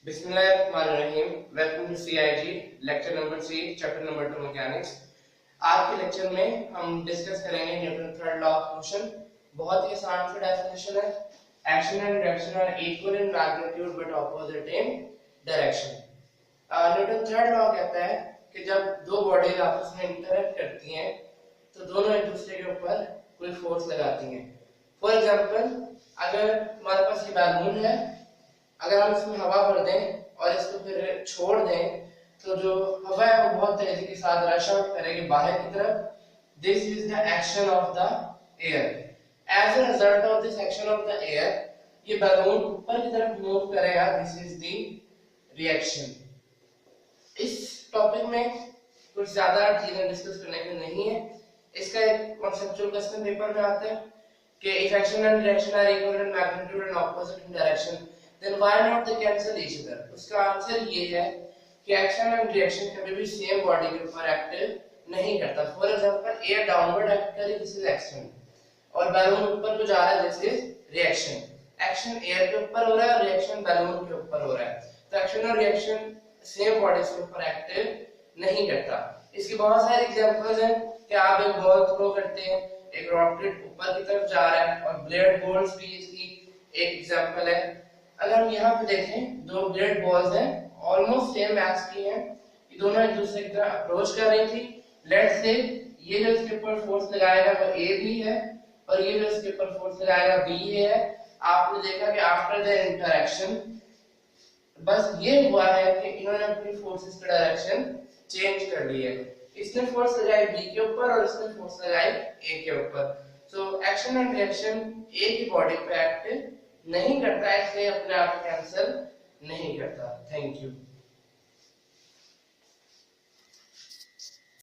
बिस्मिल्लाहिर्रहमानिर्रहीम। Welcome to CIG lecture number 3 chapter number 2 mechanics. आज के लेक्चर में हम डिस्कस करेंगे Newton third law of motion. बहुत ही आसान सा डेफिनेशन है। Action and reaction are equal in magnitude but opposite in direction. Newton third law कहता है कि जब दो बॉडीज आपस में इंटरैक्ट करती हैं तो दोनों एक दूसरे के ऊपर कोई फोर्स लगाती हैं। फॉर एग्जांपल, अगर हमारे पास ये बैलून है, अगर हम इसमें हवा भर दें और इसको फिर छोड़ दें तो जो हवा है वो बहुत तेजी के साथ रश आउट करेगी बाहर की तरफ। This is the action of the air. As a result of this action of the air ये बैलून ऊपर की तरफ मूव करेगा। This is the reaction. इस टॉपिक में कुछ ज्यादा चीजें डिस्कस करने की नहीं है। इसका एक कॉन्सेप्चुअल क्वेश्चन पेपर में आता है कि if action and reaction are equal in magnitude and opposite in direction then why not they cancel each other। उसका आंसर ये है कि एक्शन एंड रिएक्शन कभी भी सेम बॉडी के ऊपर एक्ट नहीं करता। For example, air downward act करे, दिस इज एक्शन, और बैलून ऊपर को जा रहा है, this is reaction. Action air के ऊपर हो रहा है और रिएक्शन बैलून के ऊपर हो रहा है। तो एक्शन और रिएक्शन सेम बॉडीज के ऊपर एक्ट नहीं करता। इसकी बहुत सारे एग्जांपल्स हैं कि आप एक बॉल थ्रो करते हैं, एक रॉकेट ऊपर की तरफ जा रहा है, और ब्लेड बॉल्स भी इसकी एक एग्जांपल है। अगर हम यहाँ पे देखें, दो ब्लेड बॉल्स हैं, ऑलमोस्ट सेम मैच की हैं, ये दोनों एक दूसरे की तरफ अप्रोच कर रही थी। लेट्स से ये जो इसके ऊपर फोर्स लगाएगा वो ए भी है, और ये जो इसके ऊपर फोर्स लगाएगा बी है। आपने देखा कि आफ्टर द इंटरेक्शन बस ये हुआ है कि इन्होंने अपनी फोर्सेस का डायरेक्शन चेंज कर ली है। इसने फोर्स लगाई बी के ऊपर और इसने फोर्स लगाई ए के ऊपर। सो एक्शन एंड रिएक्शन ए की बॉडी पे एक्ट नहीं करता है, इसलिए अपने आप कैंसिल नहीं करता। Thank you.